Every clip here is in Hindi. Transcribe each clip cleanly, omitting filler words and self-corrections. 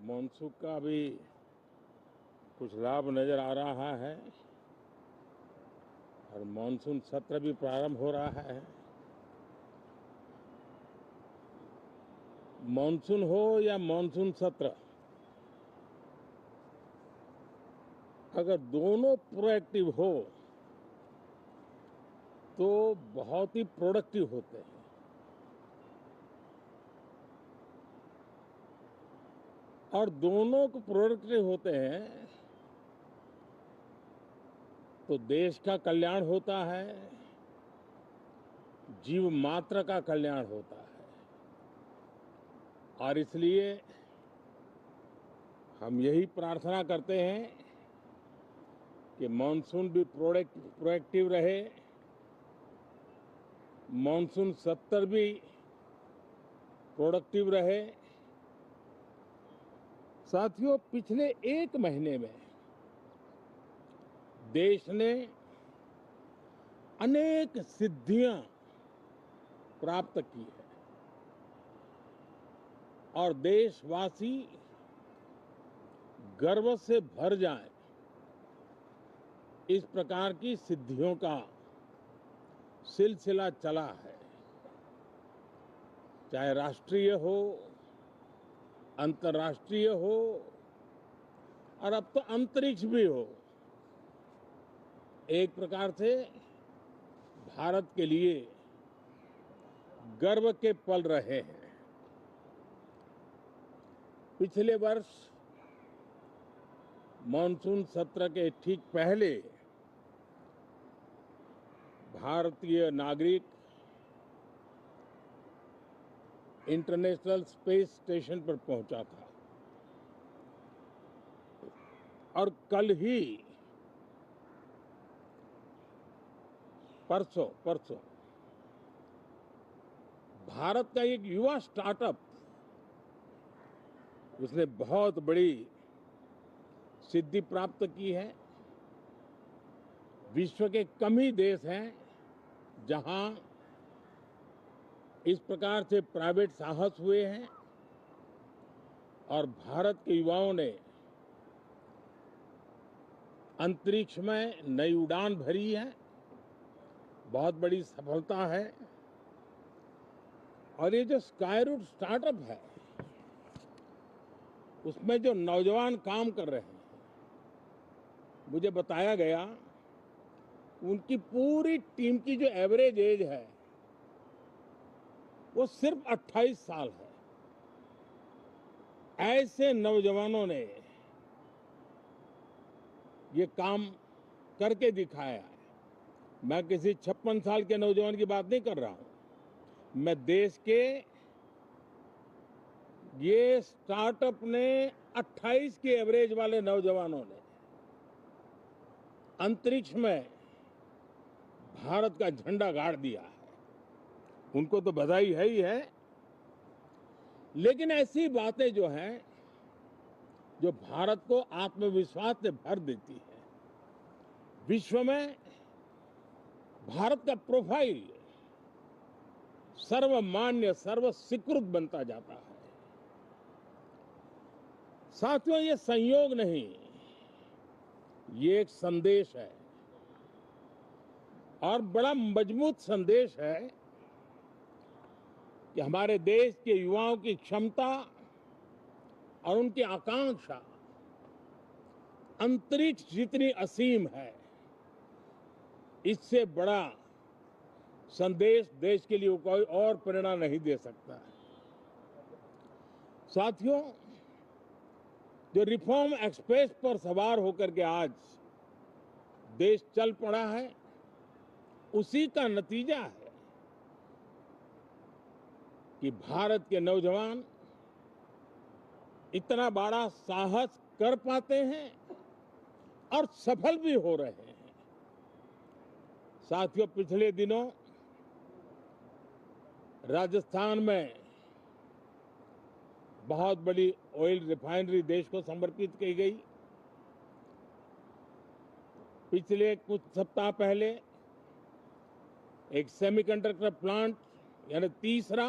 मानसून का भी कुछ लाभ नजर आ रहा है और मानसून सत्र भी प्रारंभ हो रहा है। मानसून हो या मानसून सत्र, अगर दोनों प्रोएक्टिव हो तो बहुत ही प्रोडक्टिव होते हैं। और दोनों को प्रोडक्टिव होते हैं तो देश का कल्याण होता है, जीव मात्र का कल्याण होता है। और इसलिए हम यही प्रार्थना करते हैं कि मानसून भी प्रोएक्टिव रहे, मानसून सत्र भी प्रोडक्टिव रहे। साथियों, पिछले एक महीने में देश ने अनेक सिद्धियां प्राप्त की है और देशवासी गर्व से भर जाएं, इस प्रकार की सिद्धियों का सिलसिला चला है। चाहे राष्ट्रीय हो, अंतर्राष्ट्रीय हो और अब तो अंतरिक्ष भी हो, एक प्रकार से भारत के लिए गर्व के पल रहे हैं। पिछले वर्ष मानसून सत्र के ठीक पहले भारतीय नागरिक इंटरनेशनल स्पेस स्टेशन पर पहुंचा था और कल ही परसों भारत का एक युवा स्टार्टअप, उसने बहुत बड़ी सिद्धि प्राप्त की है। विश्व के कम ही देश हैं जहां इस प्रकार से प्राइवेट साहस हुए हैं और भारत के युवाओं ने अंतरिक्ष में नई उड़ान भरी है। बहुत बड़ी सफलता है। और ये जो स्काईरूट स्टार्टअप है, उसमें जो नौजवान काम कर रहे हैं, मुझे बताया गया उनकी पूरी टीम की जो एवरेज एज है वो सिर्फ 28 साल है। ऐसे नौजवानों ने ये काम करके दिखाया है। मैं किसी 56 साल के नौजवान की बात नहीं कर रहा हूं। मैं देश के ये स्टार्टअप ने 28 के एवरेज वाले नौजवानों ने अंतरिक्ष में भारत का झंडा गाड़ दिया है। उनको तो बधाई है ही है, लेकिन ऐसी बातें जो हैं, जो भारत को आत्मविश्वास से भर देती है, विश्व में भारत का प्रोफाइल सर्वमान्य, सर्वस्वीकृत बनता जाता है। साथियों, ये संयोग नहीं, ये एक संदेश है और बड़ा मजबूत संदेश है कि हमारे देश के युवाओं की क्षमता और उनकी आकांक्षा अंतरिक्ष जितनी असीम है, इससे बड़ा संदेश देश के लिए कोई और प्रेरणा नहीं दे सकता है। साथियों, जो रिफॉर्म एक्सप्रेस पर सवार होकर के आज देश चल पड़ा है, उसी का नतीजा है कि भारत के नौजवान इतना बड़ा साहस कर पाते हैं और सफल भी हो रहे हैं। साथियों, पिछले दिनों राजस्थान में बहुत बड़ी ऑयल रिफाइनरी देश को समर्पित की गई। पिछले कुछ सप्ताह पहले एक सेमीकंडक्टर प्लांट, यानी तीसरा,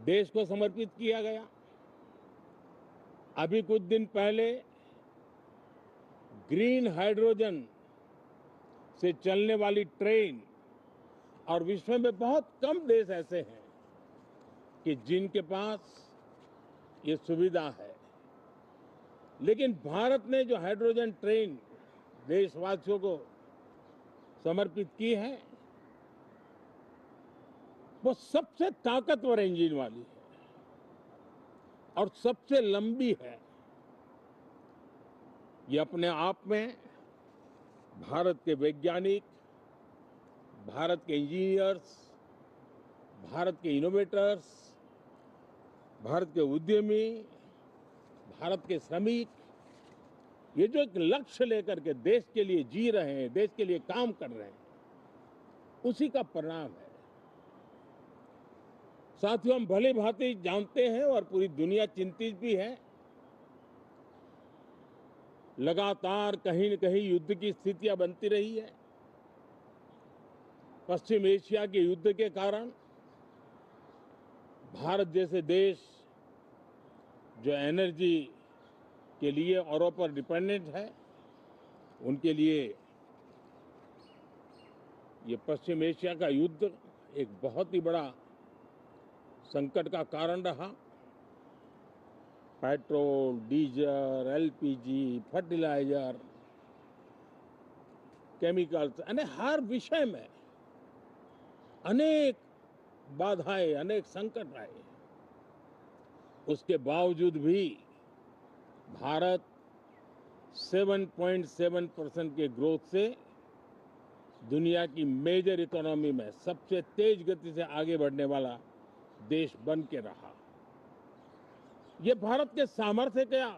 देश को समर्पित किया गया। अभी कुछ दिन पहले ग्रीन हाइड्रोजन से चलने वाली ट्रेन, और विश्व में बहुत कम देश ऐसे हैं कि जिनके पास ये सुविधा है, लेकिन भारत ने जो हाइड्रोजन ट्रेन देशवासियों को समर्पित की है, वो सबसे ताकतवर इंजन वाली है और सबसे लंबी है। ये अपने आप में भारत के वैज्ञानिक, भारत के इंजीनियर्स, भारत के इनोवेटर्स, भारत के उद्यमी, भारत के श्रमिक, ये जो एक लक्ष्य लेकर के देश के लिए जी रहे हैं, देश के लिए काम कर रहे हैं, उसी का परिणाम है। साथियों, हम भली भांति जानते हैं और पूरी दुनिया चिंतित भी है, लगातार कहीं न कहीं युद्ध की स्थितियां बनती रही है। पश्चिम एशिया के युद्ध के कारण भारत जैसे देश जो एनर्जी के लिए औरों पर डिपेंडेंट है, उनके लिए ये पश्चिम एशिया का युद्ध एक बहुत ही बड़ा संकट का कारण रहा। Petrol, diesel, LPG, fertiliser, chemicals, यानी हर विषय में अनेक बाधाएं, अनेक संकट आए। उसके बावजूद भी भारत 7.7% के ग्रोथ से दुनिया की मेजर इकोनॉमी में सबसे तेज गति से आगे बढ़ने वाला देश बन के रहा। ये भारत के सामर्थ्य का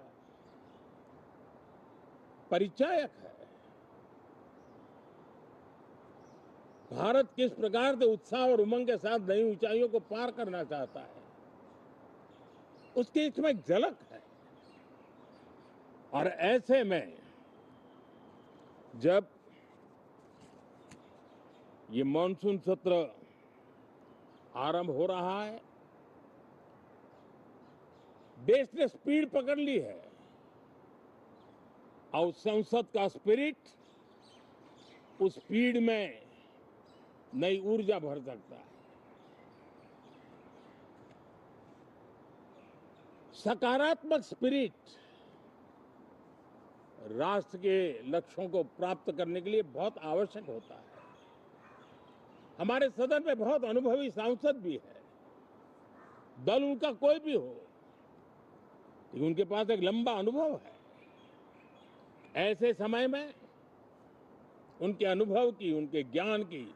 परिचायक है। भारत किस प्रकार से उत्साह और उमंग के साथ नई ऊंचाइयों को पार करना चाहता है, उसकी इसमें एक झलक है। और ऐसे में जब ये मॉनसून सत्र आरंभ हो रहा है, देश ने स्पीड पकड़ ली है और संसद का स्पिरिट उस स्पीड में नई ऊर्जा भर सकता है। सकारात्मक स्पिरिट राष्ट्र के लक्ष्यों को प्राप्त करने के लिए बहुत आवश्यक होता है। हमारे सदन में बहुत अनुभवी सांसद भी है, दल उनका कोई भी हो, लेकिन उनके पास एक लंबा अनुभव है। ऐसे समय में उनके अनुभव की, उनके ज्ञान की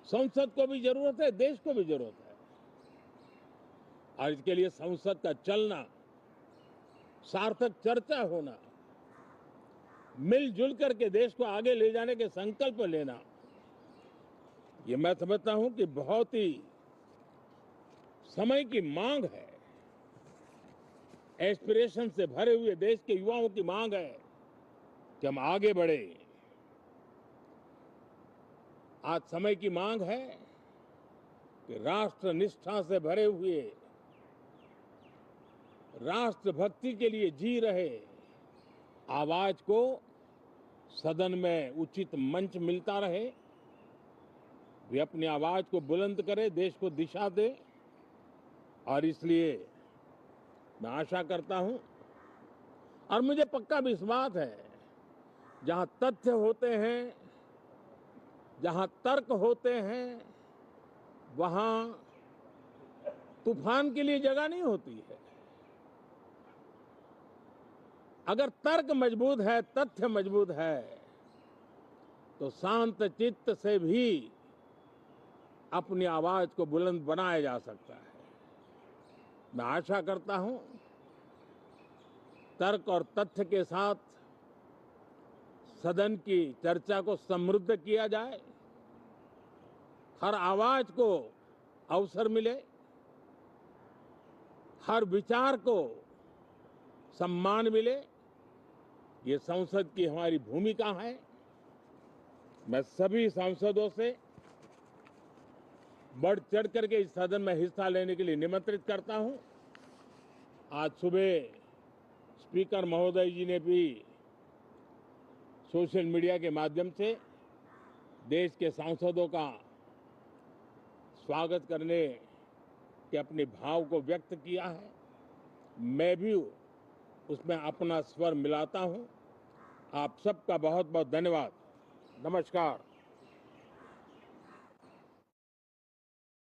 संसद को भी जरूरत है, देश को भी जरूरत है। और इसके लिए संसद का चलना, सार्थक चर्चा होना, मिलजुल करके देश को आगे ले जाने के संकल्प लेना, ये मैं समझता हूं कि बहुत ही समय की मांग है। एस्पिरेशन से भरे हुए देश के युवाओं की मांग है कि हम आगे बढ़े। आज समय की मांग है कि राष्ट्र निष्ठा से भरे हुए, राष्ट्र भक्ति के लिए जी रहे आवाज को सदन में उचित मंच मिलता रहे, वे अपनी आवाज को बुलंद करे, देश को दिशा दे। और इसलिए मैं आशा करता हूं और मुझे पक्का विश्वास है, जहां तथ्य होते हैं, जहां तर्क होते हैं, वहां तूफान के लिए जगह नहीं होती है। अगर तर्क मजबूत है, तथ्य मजबूत है, तो शांत चित्त से भी अपनी आवाज को बुलंद बनाया जा सकता है। मैं आशा करता हूं तर्क और तथ्य के साथ सदन की चर्चा को समृद्ध किया जाए, हर आवाज को अवसर मिले, हर विचार को सम्मान मिले। ये संसद की हमारी भूमिका है। मैं सभी सांसदों से बढ़ चढ़ करके इस सदन में हिस्सा लेने के लिए निमंत्रित करता हूं। आज सुबह स्पीकर महोदय जी ने भी सोशल मीडिया के माध्यम से देश के सांसदों का स्वागत करने के अपने भाव को व्यक्त किया है। मैं भी उसमें अपना स्वर मिलाता हूं। आप सबका बहुत बहुत धन्यवाद। नमस्कार।